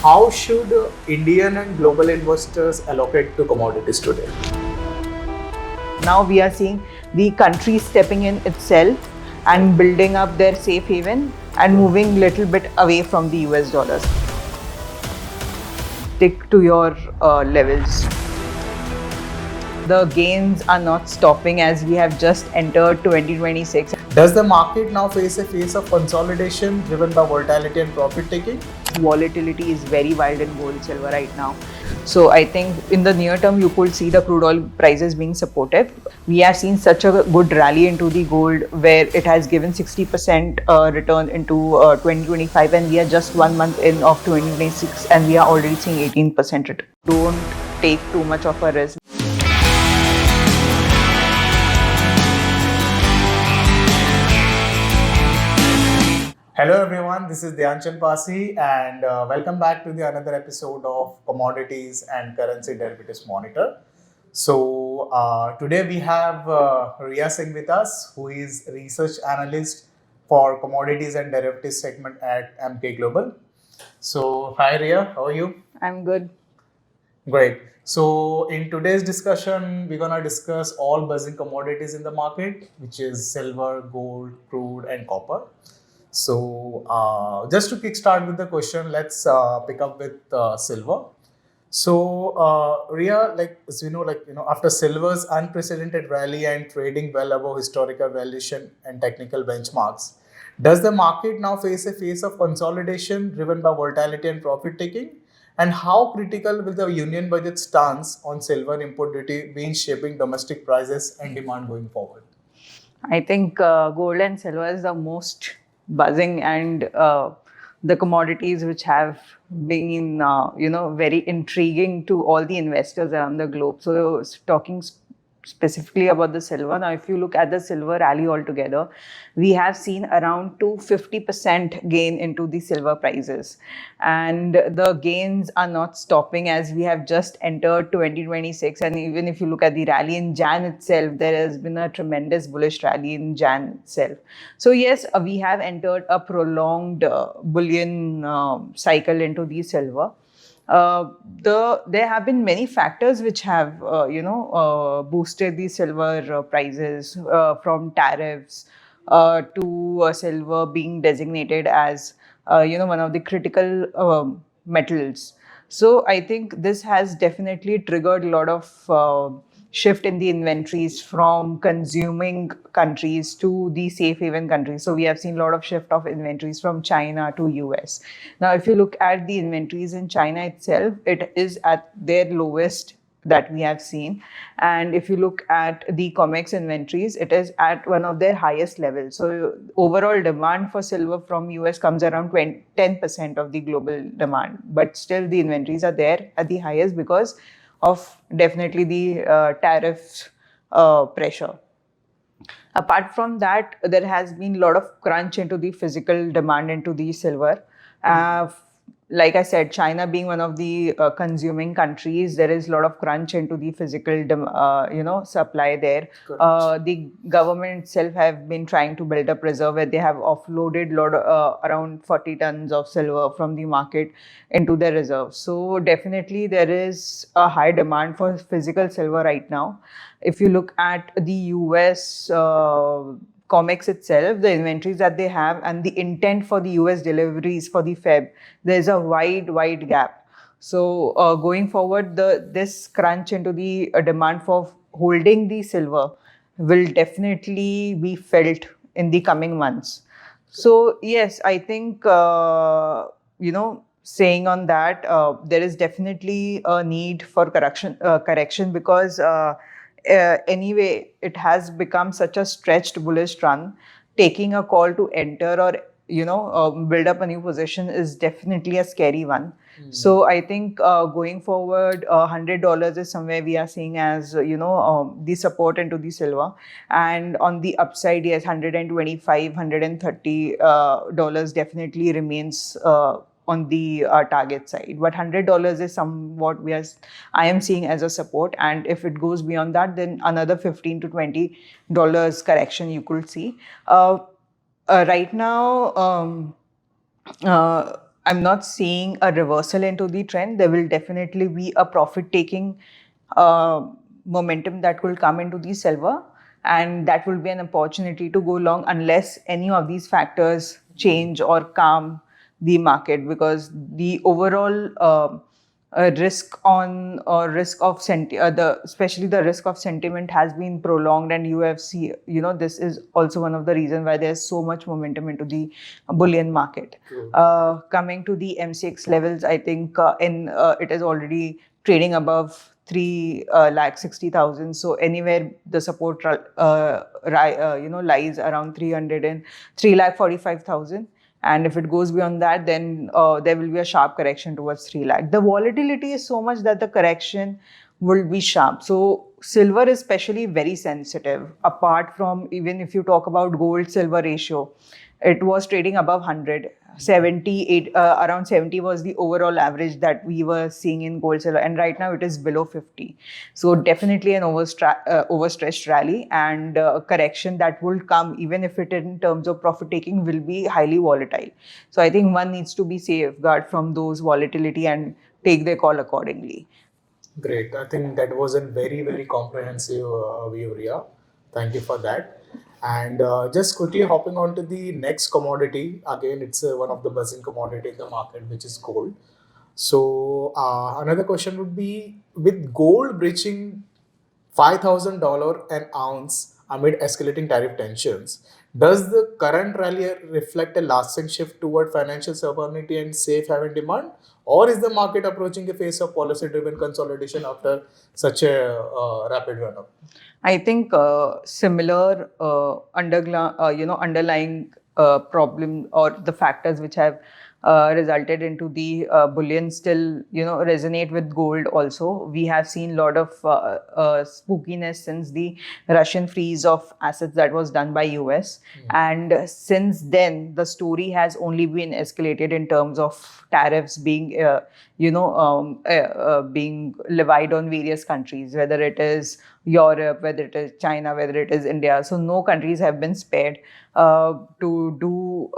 How should Indian and global investors allocate to commodities today? Now we are seeing the country stepping in itself and building up their safe haven and moving little bit away from the US dollars. Stick to your levels. The gains are not stopping as we have just entered 2026. Does the market now face a phase of consolidation driven by volatility and profit taking? Volatility is very wild in gold, silver right now. So I think in the near term, you could see the crude oil prices being supportive. We have seen such a good rally into the gold where it has given 60% return into 2025, and we are just 1 month in of 2026 and we are already seeing 18% return. Don't take too much of a risk. Hello everyone, this is Dhyanchan Pasi and welcome back to the another episode of Commodities and Currency Derivatives Monitor. So today we have Riya Singh with us, who is research analyst for Commodities and Derivatives segment at MK Global. So hi Riya, how are you? I'm good. Great. So in today's discussion, we're gonna discuss all buzzing commodities in the market, which is silver, gold, crude, and copper. So just to kickstart with the question, let's pick up with silver. So Riya, as we know, after silver's unprecedented rally and trading well above historical valuation and technical benchmarks, does the market now face a phase of consolidation driven by volatility and profit taking? And how critical will the union budget stance on silver import duty be in shaping domestic prices and demand going forward? I think gold and silver is the most buzzing and the commodities which have been very intriguing to all the investors around the globe. So talking specifically about the silver, now if you look at the silver rally altogether, we have seen around 250% gain into the silver prices, and the gains are not stopping as we have just entered 2026. And even if you look at the rally in Jan itself, there has been a tremendous bullish rally in Jan itself. So yes, we have entered a prolonged bullion cycle into the silver. There have been many factors which have boosted the silver prices, from tariffs to silver being designated as one of the critical metals. So I think this has definitely triggered a lot of shift in the inventories from consuming countries to the safe haven countries. So we have seen a lot of shift of inventories from China to US. Now, if you look at the inventories in China itself, it is at their lowest that we have seen. And if you look at the COMEX inventories, it is at one of their highest levels. So overall demand for silver from US comes around 10% of the global demand. But still the inventories are there at the highest because of definitely the tariff pressure. Apart from that, there has been a lot of crunch into the physical demand into the silver. Like I said, China being one of the consuming countries, there is a lot of crunch into the physical, supply there. The government itself have been trying to build up reserve where they have offloaded around 40 tons of silver from the market into their reserves. So definitely there is a high demand for physical silver right now. If you look at the US COMEX itself, the inventories that they have and the intent for the US deliveries for the Feb, there's a wide gap. So going forward, this crunch into the demand for holding the silver will definitely be felt in the coming months. So yes, I think, saying on that, there is definitely a need for correction because anyway, it has become such a stretched bullish run. Taking a call to enter or build up a new position is definitely a scary one. So I think going forward, $100 is somewhere we are seeing as the support into the silver, and on the upside, yes, 125, $130 definitely remains on the target side. But $100 is somewhat I am seeing as a support, and if it goes beyond that, then another $15 to $20 correction you could see. Right now, I'm not seeing a reversal into the trend. There will definitely be a profit-taking momentum that will come into the silver, and that will be an opportunity to go long unless any of these factors change or calm the market, because the overall risk on or risk of the especially the risk of sentiment has been prolonged, and this is also one of the reasons why there's so much momentum into the bullion market. Coming to the MCX levels, I think it is already trading above 3,60,000. So anywhere the support lies around 300 and 3,45,000. And if it goes beyond that, then there will be a sharp correction towards 3 lakh. The volatility is so much that the correction will be sharp. So silver is especially very sensitive. Apart from, even if you talk about gold silver ratio, it was trading above 100. 78, around 70 was the overall average that we were seeing in gold silver, and right now it is below 50. So definitely an overstretched rally, and correction that will come, even if it in terms of profit taking will be highly volatile. So I think one needs to be safeguard from those volatility and take their call accordingly. Great. I think that was a very, very comprehensive view, Riya. Thank you for that. And just quickly hopping on to the next commodity. Again, it's one of the buzzing commodity in the market, which is gold. So another question would be, with gold breaching $5,000 an ounce amid escalating tariff tensions, does the current rally reflect a lasting shift toward financial sovereignty and safe haven demand? Or is the market approaching a phase of policy driven consolidation after such a rapid run up? I think similar underlying problem or the factors which have resulted into the bullion still resonate with gold also. We have seen a lot of spookiness since the Russian freeze of assets that was done by US, and since then the story has only been escalated in terms of tariffs being being levied on various countries, whether it is Europe, whether it is China, whether it is India. So no countries have been spared to do,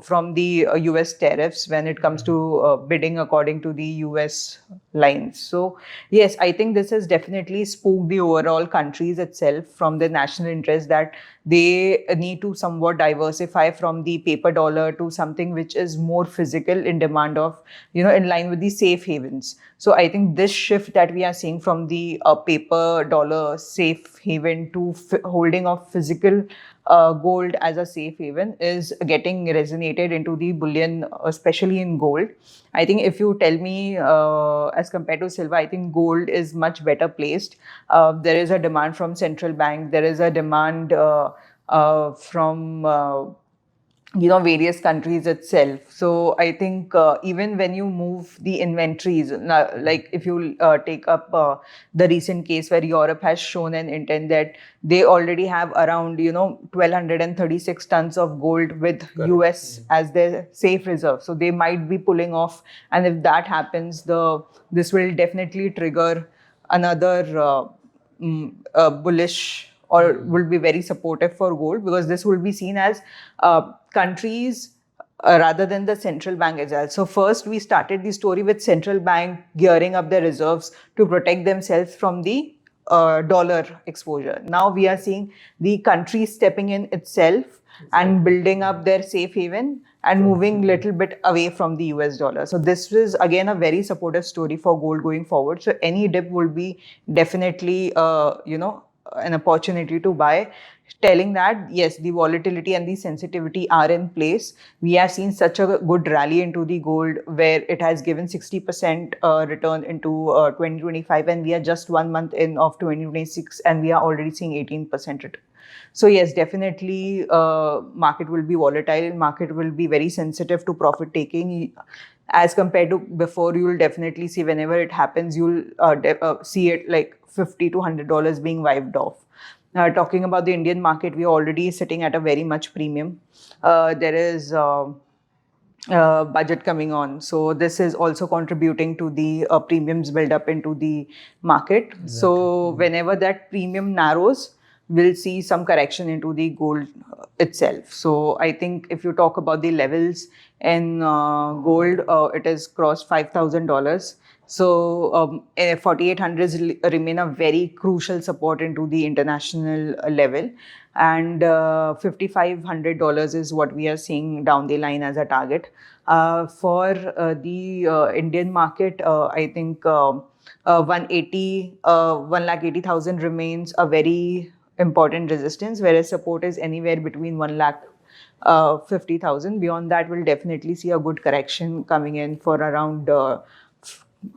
from the US tariffs when it comes to bidding according to the US lines. So yes, I think this has definitely spooked the overall countries itself from the national interest, that they need to somewhat diversify from the paper dollar to something which is more physical in demand of, in line with the safe havens. So I think this shift that we are seeing from the paper dollar safe haven to holding of physical gold as a safe haven is getting resonated into the bullion, especially in gold. I think if you tell me as compared to silver, I think gold is much better placed. There is a demand from central bank. There is a demand from various countries itself. So I think even when you move the inventories, like if you take up the recent case where Europe has shown an intent that they already have around 1,236 tons of gold with Correct. US as their safe reserve. So they might be pulling off, and if that happens, this will definitely trigger another bullish, or will be very supportive for gold, because this will be seen as countries rather than the central bank as well. So first we started the story with central bank gearing up their reserves to protect themselves from the dollar exposure. Now we are seeing the country stepping in itself and building up their safe haven and moving little bit away from the US dollar. So this is again a very supportive story for gold going forward. So any dip will be definitely an opportunity to buy, telling that yes, the volatility and the sensitivity are in place. We have seen such a good rally into the gold where it has given 60% return into 2025, and we are just 1 month in of 2026 and we are already seeing 18% return. So yes, definitely market will be volatile, market will be very sensitive to profit taking. As compared to before, you will definitely see whenever it happens, you'll see it like $50 to $100 being wiped off. Talking about the Indian market, we are already sitting at a very much premium. There is budget coming on. So this is also contributing to the premiums build up into the market. Exactly. So whenever that premium narrows, we'll see some correction into the gold itself. So I think if you talk about the levels in gold, it has crossed $5,000. So 4800s remain a very crucial support into the international level, and $5,500 is what we are seeing down the line as a target. For the Indian market, I think 1,80,000 remains a very important resistance, whereas support is anywhere between 1,50,000. Beyond that, we'll definitely see a good correction coming in for around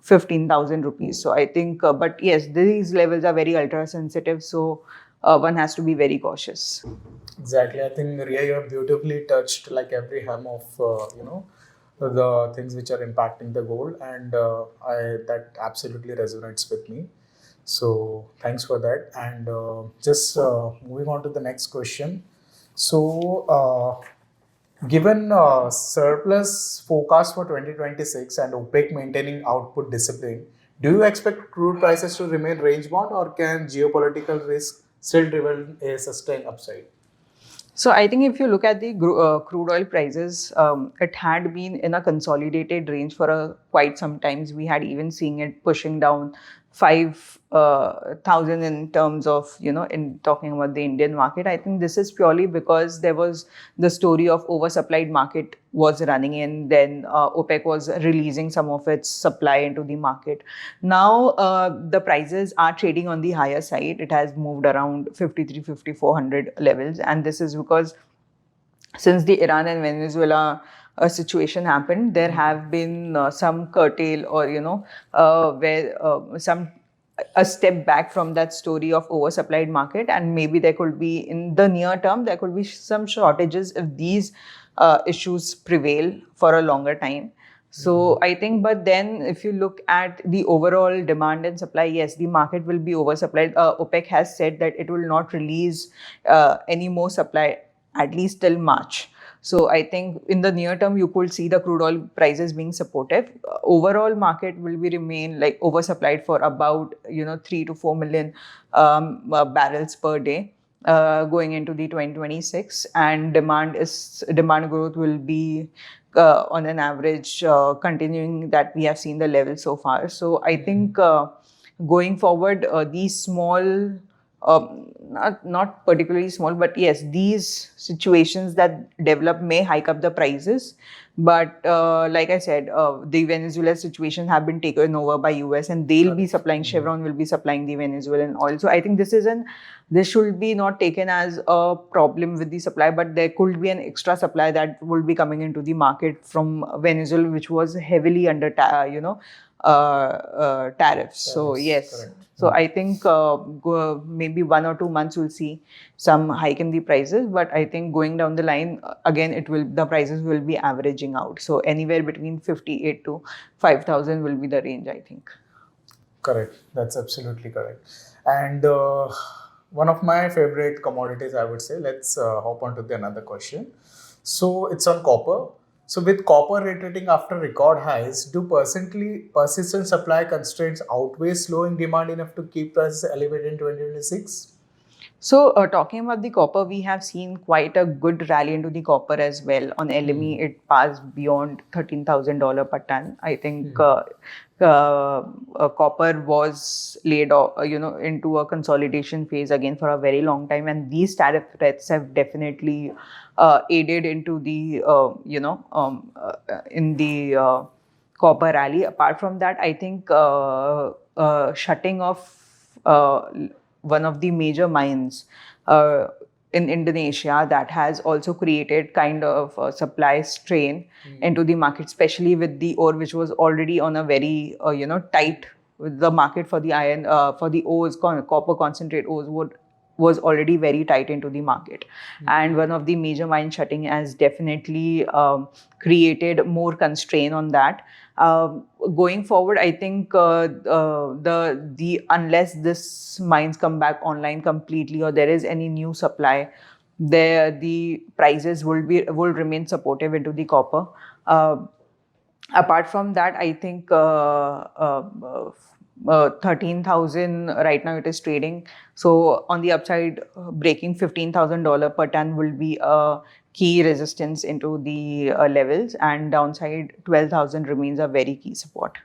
15,000 rupees. So I think, but yes, these levels are very ultra sensitive. So one has to be very cautious. Exactly. I think, Riya, you have beautifully touched like every hem of the things which are impacting the gold, and I that absolutely resonates with me. So thanks for that. And just moving on to the next question. So given surplus forecast for 2026 and OPEC maintaining output discipline, do you expect crude prices to remain range bound, or can geopolitical risk still driven a sustained upside? So I think if you look at the crude oil prices, it had been in a consolidated range for quite some times. We had even seen it pushing down 5,000 in terms of, in talking about the Indian market. I think this is purely because there was the story of oversupplied market was running in, then OPEC was releasing some of its supply into the market. Now the prices are trading on the higher side. It has moved around 53, 5400 levels, and this is because since the Iran and Venezuela situation happened, there have been some curtail or where some a step back from that story of oversupplied market, and maybe there could be in the near term there could be some shortages if these issues prevail for a longer time. So I think, but then if you look at the overall demand and supply, yes, the market will be oversupplied. OPEC has said that it will not release any more supply at least till March. So I think in the near term, you could see the crude oil prices being supportive. Overall market will be remain like oversupplied for about 3 to 4 million barrels per day going into the 2026, and demand growth will be on an average continuing that we have seen the level so far. So I think going forward, these small not particularly small, but yes, these situations that develop may hike up the prices. But like I said, the Venezuela situation have been taken over by US, and they'll be supplying, Chevron will be supplying the Venezuelan oil. So I think this should be not taken as a problem with the supply, but there could be an extra supply that will be coming into the market from Venezuela, which was heavily under tariffs. So yes, Correct. so I think maybe 1 or 2 months we'll see some hike in the prices, but I think going down the line again the prices will be averaging out. So anywhere between 58 to 5,000 will be the range, I think. Correct. That's absolutely correct. And one of my favorite commodities, I would say. Let's hop on to the another question. So it's on copper. So with copper retreating after record highs, do persistent supply constraints outweigh slowing demand enough to keep prices elevated in 2026? So talking about the copper, we have seen quite a good rally into the copper as well. On LME, it passed beyond $13,000 per ton. I think copper was laid off, into a consolidation phase again for a very long time, and these tariff threats have definitely aided into the in the copper rally. Apart from that, I think shutting off one of the major mines in Indonesia, that has also created kind of a supply strain into the market, especially with the ore, which was already on a very tight. With the market for the iron for the ores, copper concentrate ores was already very tight into the market, and one of the major mine shutting has definitely created more constraint on that. Going forward, I think the unless this mines come back online completely or there is any new supply, the prices will remain supportive into the copper. Apart from that, I think 13,000 right now it is trading. So on the upside, breaking $15,000 per ton will be a key resistance into the levels, and downside 12,000 remains a very key support.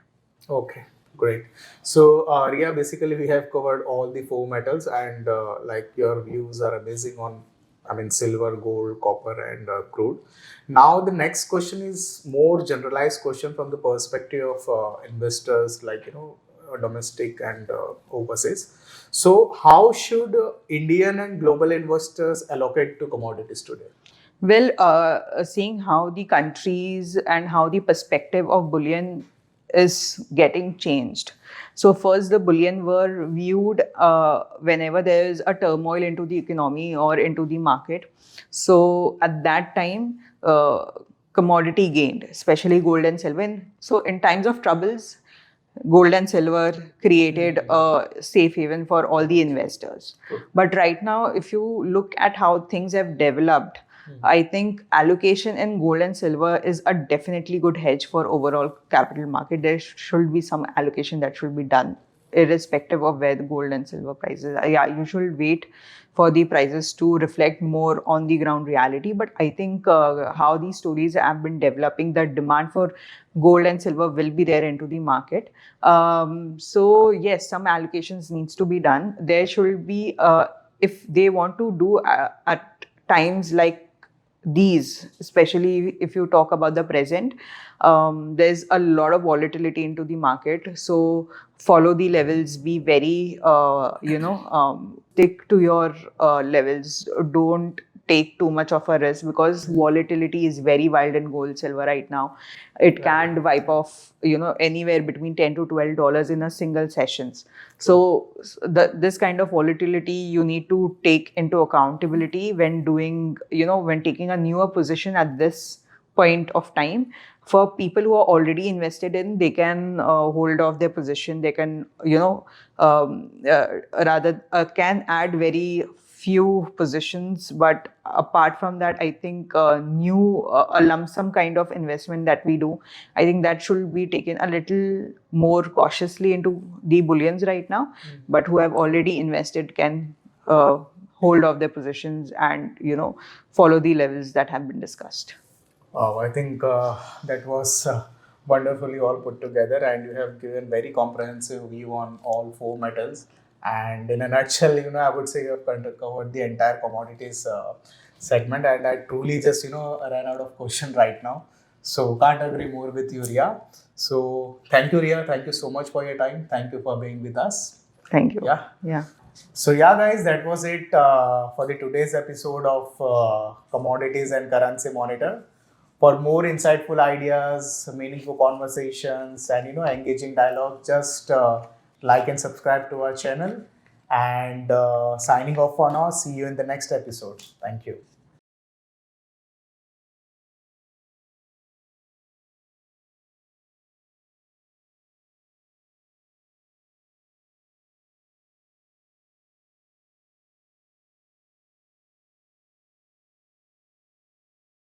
Okay, great. So, Riya, basically we have covered all the four metals, and like your views are amazing on, I mean, silver, gold, copper, and crude. Now, the next question is more generalized question from the perspective of investors, like domestic and overseas. So, how should Indian and global investors allocate to commodities today? Well, seeing how the countries and how the perspective of bullion is getting changed. So first, the bullion were viewed whenever there is a turmoil into the economy or into the market. So at that time, commodity gained, especially gold and silver. So in times of troubles, gold and silver created a safe haven for all the investors. But right now, if you look at how things have developed, I think allocation in gold and silver is a definitely good hedge for overall capital market. There should be some allocation that should be done, irrespective of where the gold and silver prices are. Yeah, you should wait for the prices to reflect more on the ground reality. But I think how these stories have been developing, the demand for gold and silver will be there into the market. So yes, some allocations needs to be done. There should be, if they want to do at times like these, especially if you talk about the present, there's a lot of volatility into the market. So follow the levels, be very, stick to your levels. Don't take too much of a risk because volatility is very wild in gold, silver right now. It can wipe off, anywhere between $10 to $12 in a single sessions. So this kind of volatility you need to take into accountability when doing, when taking a newer position at this point of time. For people who are already invested in, they can hold off their position. They can, rather can add very few positions. But apart from that, I think a lump sum kind of investment that we do, I think that should be taken a little more cautiously into the bullions right now. But who have already invested can hold off their positions and follow the levels that have been discussed. I think that was wonderfully all put together, and you have given very comprehensive view on all four metals. And in a nutshell, I would say you have covered the entire commodities segment. And I truly just, ran out of question right now. So can't agree more with you, Riya. So thank you, Riya. Thank you so much for your time. Thank you for being with us. Thank you. Yeah. Yeah. So yeah, guys, that was it for the today's episode of Commodities and Currency Monitor. For more insightful ideas, meaningful conversations, and engaging dialogue, just like and subscribe to our channel. And signing off for now. See you in the next episode. Thank you.